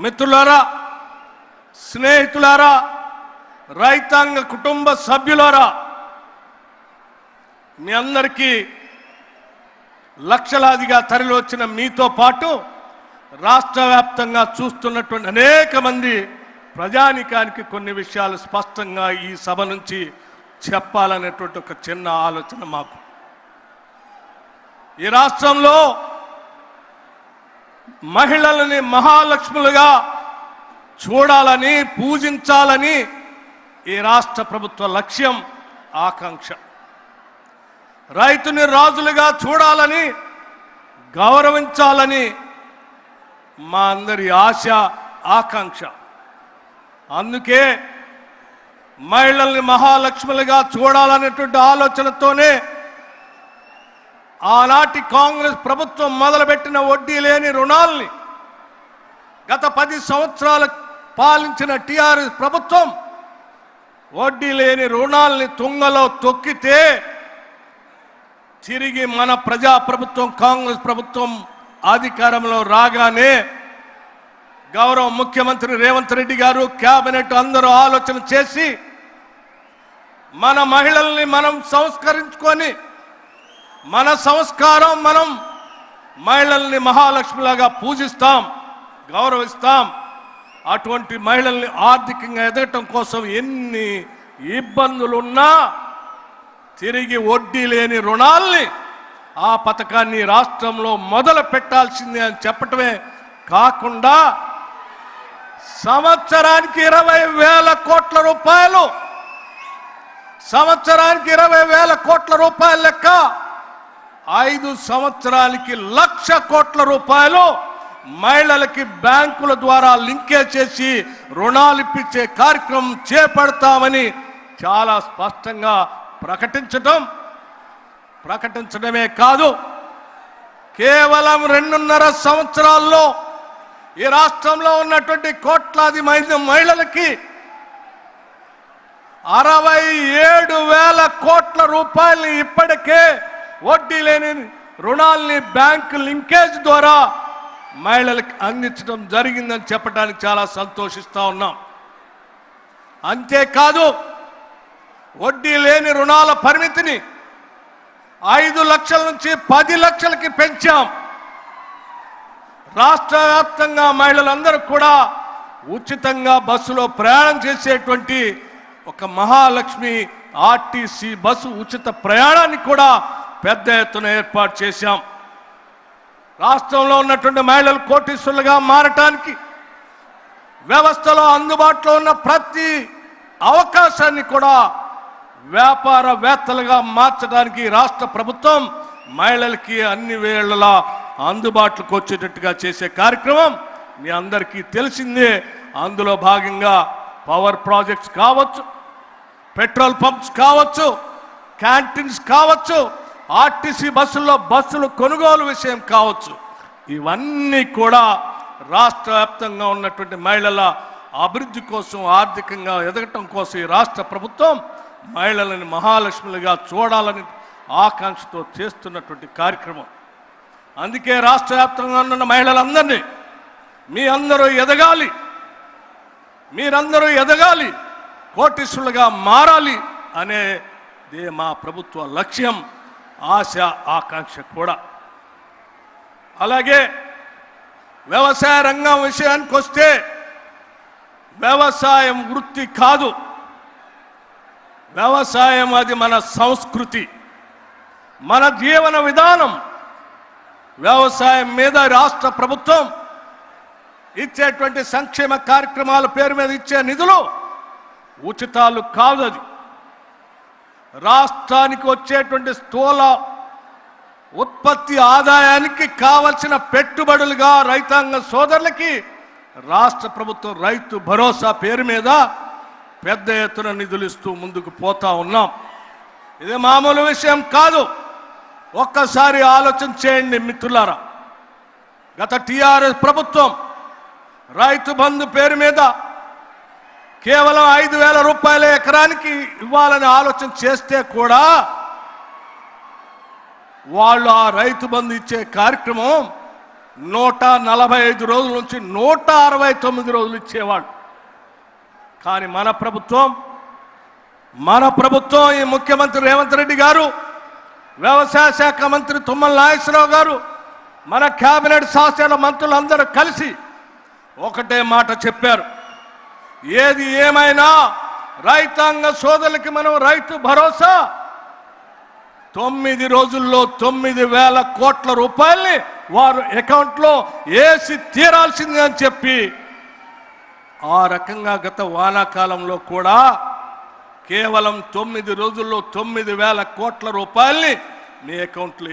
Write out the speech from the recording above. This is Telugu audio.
మిత్రులారా, స్నేహితులారా, రైతాంగ కుటుంబ సభ్యులారా, మీ అందరికీ లక్షలాదిగా తరలివచ్చిన మీతో పాటు రాష్ట్ర వ్యాప్తంగా చూస్తున్నటువంటి అనేక మంది ప్రజానికానికి కొన్ని విషయాలు స్పష్టంగా ఈ సభ నుంచి చెప్పాలనేటువంటి ఒక చిన్న ఆలోచన మాకు. ఈ రాష్ట్రంలో మహిళలని మహాలక్ష్ములుగా చూడాలని, పూజించాలని ఈ రాష్ట్ర ప్రభుత్వ లక్ష్యం, ఆకాంక్ష. రైతుని రాజులుగా చూడాలని, గౌరవించాలని మా అందరి ఆశ, ఆకాంక్ష. అందుకే మహిళల్ని మహాలక్ష్ములుగా చూడాలనేటువంటి ఆలోచనతోనే ఆనాటి కాంగ్రెస్ ప్రభుత్వం మొదలుపెట్టిన వడ్డీ లేని రుణాల్ని గత 10 సంవత్సరాలు పాలించిన టీఆర్ఎస్ ప్రభుత్వం వడ్డీ లేని రుణాల్ని తుంగలో తొక్కితే తిరిగి మన ప్రజా ప్రభుత్వం కాంగ్రెస్ ప్రభుత్వం అధికారంలో రాగానే గౌరవ ముఖ్యమంత్రి రేవంత్ రెడ్డి గారు, కేబినెట్ అందరూ ఆలోచన చేసి మన మహిళల్ని మనం సంస్కరించుకొని, మన సంస్కారం, మనం మహిళల్ని మహాలక్ష్మిలాగా పూజిస్తాం, గౌరవిస్తాం. అటువంటి మహిళల్ని ఆర్థికంగా ఎదగటం కోసం ఎన్ని ఇబ్బందులున్నా తిరిగి వడ్డీ లేని రుణాల్ని, ఆ పథకాన్ని రాష్ట్రంలో మొదలు పెట్టాల్సిందే అని చెప్పటమే కాకుండా సంవత్సరానికి 20,000 కోట్ల రూపాయలు, సంవత్సరానికి 20,000 కోట్ల రూపాయల లెక్క 5 సంవత్సరాలకి 1,00,000 కోట్ల రూపాయలు మహిళలకి బ్యాంకుల ద్వారా లింకేజ్ చేసి రుణాలు ఇప్పించే కార్యక్రమం చేపడతామని చాలా స్పష్టంగా ప్రకటించడమే కాదు, కేవలం 2.5 సంవత్సరాల్లో ఈ రాష్ట్రంలో ఉన్నటువంటి కోట్లాది మహిళలకి 67,000 కోట్ల రూపాయలు ఇప్పటికే వడ్డీ లేని రుణాల్ని బ్యాంకు లింకేజ్ ద్వారా మహిళలకు అందించడం జరిగిందని చెప్పడానికి చాలా సంతోషిస్తా ఉన్నాం. అంతేకాదు, వడ్డీ లేని రుణాల పరిమితిని 5 లక్షల నుంచి 10 లక్షలకి పెంచాం. రాష్ట్ర వ్యాప్తంగా మహిళలందరూ కూడా ఉచితంగా బస్సులో ప్రయాణం చేసేటువంటి ఒక మహాలక్ష్మి ఆర్టీసీ బస్సు ఉచిత ప్రయాణాన్ని కూడా పెద్ద ఎత్తున ఏర్పాటు చేశాం. రాష్ట్రంలో ఉన్నటువంటి మహిళలు కోటీశ్వరులుగా మారటానికి వ్యవస్థలో అందుబాటులో ఉన్న ప్రతి అవకాశాన్ని కూడా వ్యాపారవేత్తలుగా మార్చడానికి రాష్ట్ర ప్రభుత్వం మహిళలకి అన్ని వేళలా అందుబాటులోకి వచ్చేటట్టుగా చేసే కార్యక్రమం మీ అందరికీ తెలిసిందే. అందులో భాగంగా పవర్ ప్రాజెక్ట్స్ కావచ్చు, పెట్రోల్ పంప్స్ కావచ్చు, క్యాంటీన్స్ కావచ్చు, ఆర్టీసీ బస్సులు కొనుగోలు విషయం కావచ్చు, ఇవన్నీ కూడా రాష్ట్ర వ్యాప్తంగా ఉన్నటువంటి మహిళల అభివృద్ధి కోసం, ఆర్థికంగా ఎదగటం కోసం ఈ రాష్ట్ర ప్రభుత్వం మహిళలను మహాలక్ష్ములుగా చూడాలని ఆకాంక్షతో చేస్తున్నటువంటి కార్యక్రమం. అందుకే రాష్ట్ర వ్యాప్తంగా ఉన్న మహిళలందరినీ మీరందరూ ఎదగాలి, కోటీశ్వరులుగా మారాలి అనేదే మా ప్రభుత్వ లక్ష్యం, ఆశ, ఆకాంక్ష కూడా. అలాగే వ్యవసాయ రంగం విషయానికి వస్తే, వ్యవసాయం వృత్తి కాదు, వ్యవసాయం అది మన సంస్కృతి, మన జీవన విధానం. వ్యవసాయం మీద రాష్ట్ర ప్రభుత్వం ఇచ్చేటువంటి సంక్షేమ కార్యక్రమాల పేరు మీద ఇచ్చే నిధులు ఉచితాలు కాదు. అది రాష్ట్రానికి వచ్చేటువంటి స్థూల ఉత్పత్తి ఆదాయానికి కావలసిన పెట్టుబడులుగా రైతాంగ సోదరులకి రాష్ట్ర ప్రభుత్వం రైతు భరోసా పేరు మీద పెద్ద ఎత్తున నిధులు ఇస్తూ ముందుకు పోతా ఉన్నాం. ఇది మామూలు విషయం కాదు. ఒక్కసారి ఆలోచన చేయండి మిత్రులారా. గత టీఆర్ఎస్ ప్రభుత్వం రైతు బంధు పేరు మీద కేవలం 5,000 రూపాయల ఎకరానికి ఇవ్వాలని ఆలోచన చేస్తే కూడా వాళ్ళు ఆ రైతు బంధు ఇచ్చే కార్యక్రమం 145 రోజుల నుంచి 169 రోజులు ఇచ్చేవాడు. కానీ మన ప్రభుత్వం ఈ ముఖ్యమంత్రి రేవంత్ రెడ్డి గారు, వ్యవసాయ శాఖ మంత్రి తుమ్మల నాగేశ్వరరావు గారు, మన కేబినెట్ శాసన మంత్రులందరూ కలిసి ఒకటే మాట చెప్పారు. ఏది ఏమైనా రైతాంగ సోదరులకి మనం రైతు భరోసా 9 రోజుల్లో 9,000 కోట్ల రూపాయల్ని వారు అకౌంట్లో వేసి తీరాల్సింది అని చెప్పి, ఆ రకంగా గత వానాకాలంలో కూడా కేవలం 9 రోజుల్లో 9,000 కోట్ల రూపాయల్ని మీ అకౌంట్లో